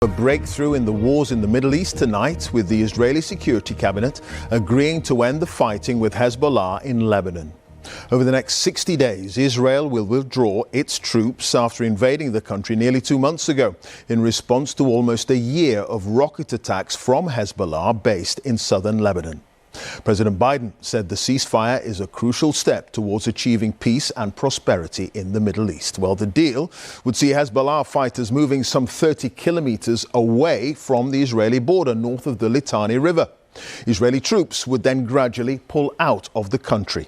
A breakthrough in the wars in the Middle East tonight, with the Israeli Security Cabinet agreeing to end the fighting with Hezbollah in Lebanon. Over the next 60 days, Israel will withdraw its troops after invading the country nearly 2 months ago in response to almost a year of rocket attacks from Hezbollah based in southern Lebanon. President Biden said the ceasefire is a crucial step towards achieving peace and prosperity in the Middle East. Well, the deal would see Hezbollah fighters moving some 30 kilometers away from the Israeli border north of the Litani River. Israeli troops would then gradually pull out of the country.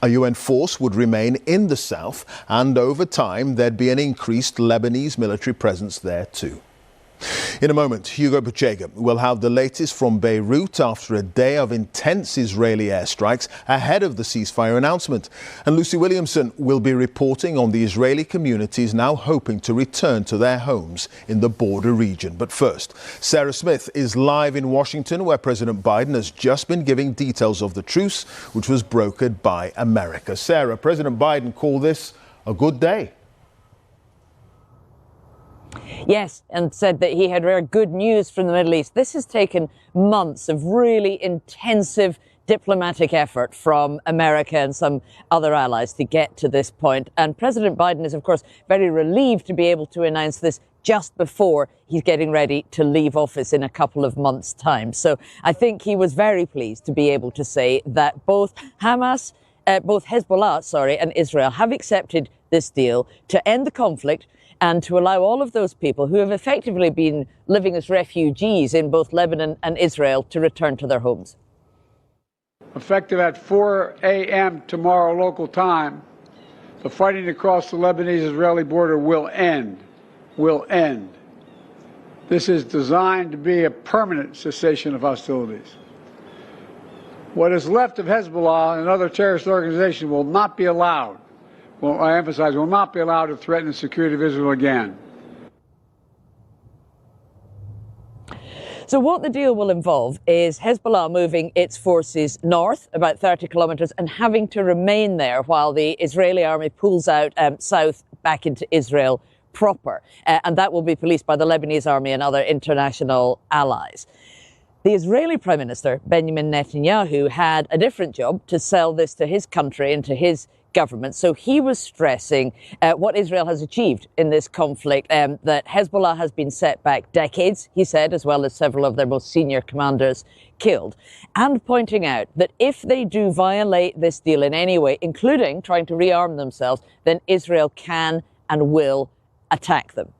A UN force would remain in the south, and over time there'd be an increased Lebanese military presence there too. In a moment, Hugo Buchega will have the latest from Beirut after a day of intense Israeli airstrikes ahead of the ceasefire announcement. And Lucy Williamson will be reporting on the Israeli communities now hoping to return to their homes in the border region. But first, Sarah Smith is live in Washington, where President Biden has just been giving details of the truce, which was brokered by America. Sarah, President Biden called this a good day. Yes, and said that he had very good news from the Middle East. This has taken months of really intensive diplomatic effort from America and some other allies to get to this point. And President Biden is, of course, very relieved to be able to announce this just before he's getting ready to leave office in a couple of months' time. So I think he was very pleased to be able to say that both Hezbollah, and Israel have accepted this deal to end the conflict and to allow all of those people who have effectively been living as refugees in both Lebanon and Israel to return to their homes. Effective at 4 a.m. tomorrow local time, the fighting across the Lebanese-Israeli border will end. Will end. This is designed to be a permanent cessation of hostilities. What is left of Hezbollah and other terrorist organizations will not be allowed. Well, I emphasize, will not be allowed to threaten the security of Israel again. So what the deal will involve is Hezbollah moving its forces north about 30 kilometres and having to remain there while the Israeli army pulls out south back into Israel proper. And that will be policed by the Lebanese army and other international allies. The Israeli Prime Minister, Benjamin Netanyahu, had a different job to sell this to his country and to his government. So he was stressing what Israel has achieved in this conflict, that Hezbollah has been set back decades, he said, as well as several of their most senior commanders killed, and pointing out that if they do violate this deal in any way, including trying to rearm themselves, then Israel can and will attack them.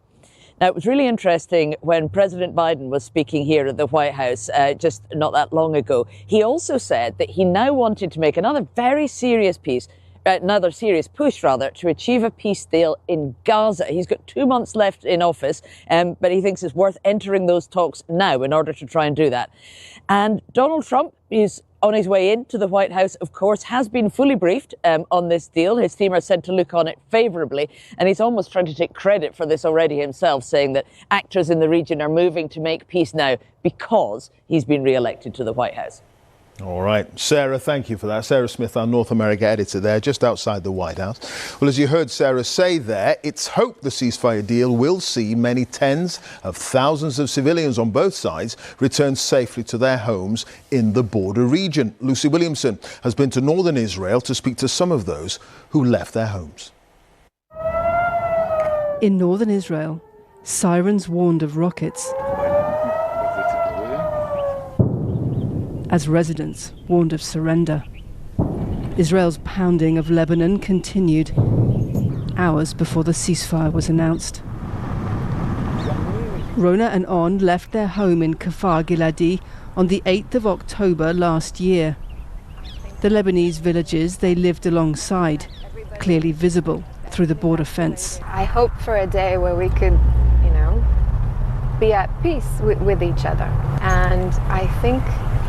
Now, it was really interesting when President Biden was speaking here at the White House just not that long ago. He also said that he now wanted to make another serious push, to achieve a peace deal in Gaza. He's got 2 months left in office, but he thinks it's worth entering those talks now in order to try and do that. And Donald Trump is on his way into the White House, of course, has been fully briefed on this deal. His team are said to look on it favourably, and he's almost trying to take credit for this already himself, saying that actors in the region are moving to make peace now because he's been re-elected to the White House. All right. Sarah, thank you for that. Sarah Smith, our North America editor there, just outside the White House. Well, as you heard Sarah say there, it's hoped the ceasefire deal will see many tens of thousands of civilians on both sides return safely to their homes in the border region. Lucy Williamson has been to northern Israel to speak to some of those who left their homes. In northern Israel, sirens warned of rockets, as residents warned of surrender. Israel's pounding of Lebanon continued hours before the ceasefire was announced. Rona and On left their home in Kfar Giladi on the 8th of October last year. The Lebanese villages they lived alongside, clearly visible through the border fence. I hope for a day where we could, be at peace with each other. And I think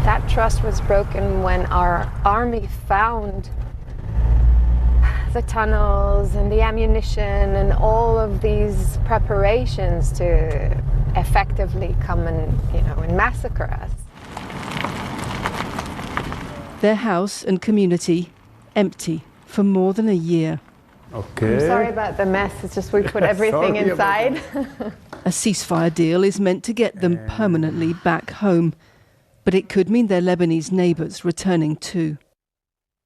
that trust was broken when our army found the tunnels and the ammunition and all of these preparations to effectively come and massacre us. Their house and community empty for more than a year. Okay. I'm sorry about the mess. It's just we put everything inside. A ceasefire deal is meant to get them permanently back home, but it could mean their Lebanese neighbours returning too.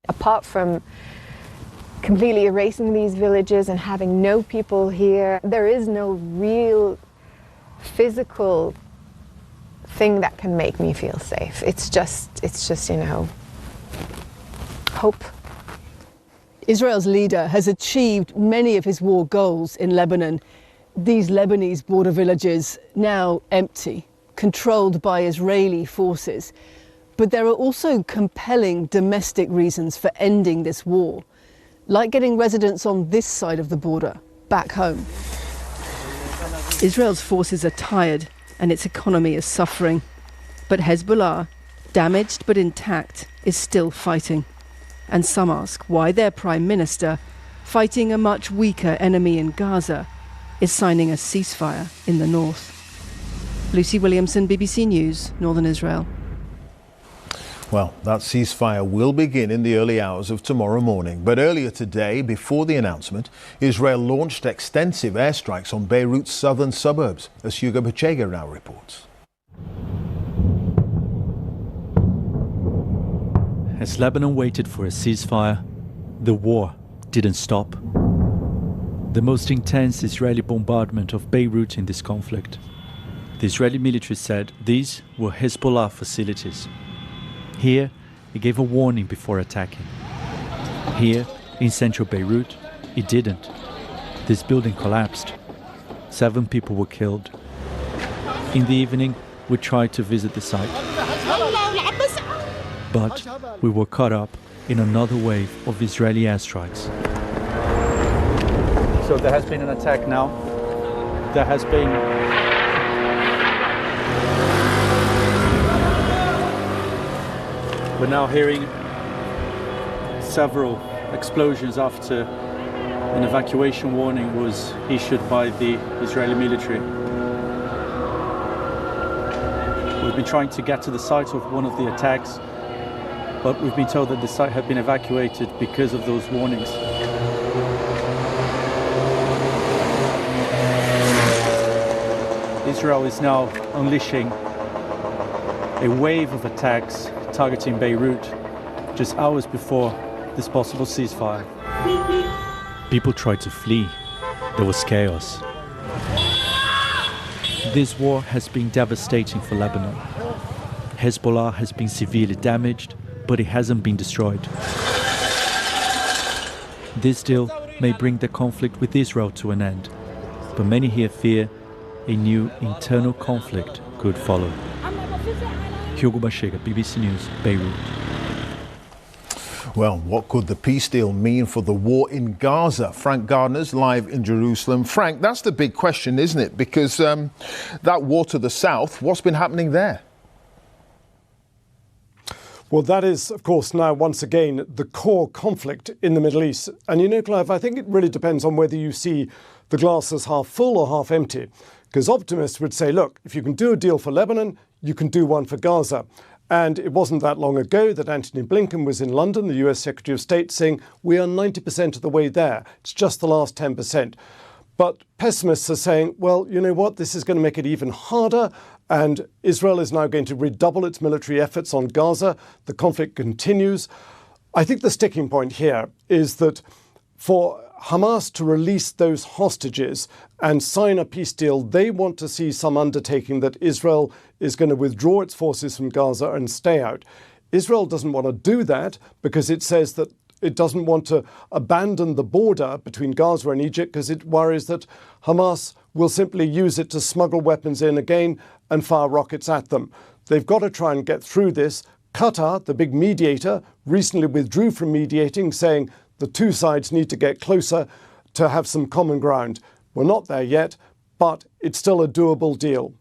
Apart from completely erasing these villages and having no people here, there is no real physical thing that can make me feel safe. It's just, hope. Israel's leader has achieved many of his war goals in Lebanon. These Lebanese border villages now empty, controlled by Israeli forces. But there are also compelling domestic reasons for ending this war, like getting residents on this side of the border back home. Israel's forces are tired and its economy is suffering. But Hezbollah, damaged but intact, is still fighting. And some ask why their prime minister, fighting a much weaker enemy in Gaza, is signing a ceasefire in the north. Lucy Williamson, BBC News, Northern Israel. Well, that ceasefire will begin in the early hours of tomorrow morning. But earlier today, before the announcement, Israel launched extensive airstrikes on Beirut's southern suburbs, as Hugo Bachega now reports. As Lebanon waited for a ceasefire, the war didn't stop. The most intense Israeli bombardment of Beirut in this conflict. The Israeli military said these were Hezbollah facilities. Here, it gave a warning before attacking. Here, in central Beirut, it didn't. This building collapsed. 7 people were killed. In the evening, we tried to visit the site. But we were caught up in another wave of Israeli airstrikes. So there has been an attack now. There has been We're now hearing several explosions after an evacuation warning was issued by the Israeli military. We've been trying to get to the site of one of the attacks, but we've been told that the site had been evacuated because of those warnings. Israel is now unleashing a wave of attacks targeting Beirut just hours before this possible ceasefire. People tried to flee. There was chaos. This war has been devastating for Lebanon. Hezbollah has been severely damaged, but it hasn't been destroyed. This deal may bring the conflict with Israel to an end, but many here fear a new internal conflict could follow. Hugo Bachega, BBC News, Beirut. Well, what could the peace deal mean for the war in Gaza? Frank Gardner's live in Jerusalem. Frank, that's the big question, isn't it? Because that war to the south, what's been happening there? Well, that is, of course, now once again the core conflict in the Middle East. And you know, Clive, I think it really depends on whether you see the glass as half full or half empty. Because optimists would say, look, if you can do a deal for Lebanon, you can do one for Gaza. And it wasn't that long ago that Antony Blinken was in London, the US Secretary of State, saying we are 90% of the way there. It's just the last 10%. But pessimists are saying, well, you know what, this is going to make it even harder. And Israel is now going to redouble its military efforts on Gaza. The conflict continues. I think the sticking point here is that for Hamas to release those hostages and sign a peace deal, they want to see some undertaking that Israel is going to withdraw its forces from Gaza and stay out. Israel doesn't want to do that because it says that it doesn't want to abandon the border between Gaza and Egypt because it worries that Hamas will simply use it to smuggle weapons in again and fire rockets at them. They've got to try and get through this. Qatar, the big mediator, recently withdrew from mediating, saying the two sides need to get closer to have some common ground. We're not there yet, but it's still a doable deal.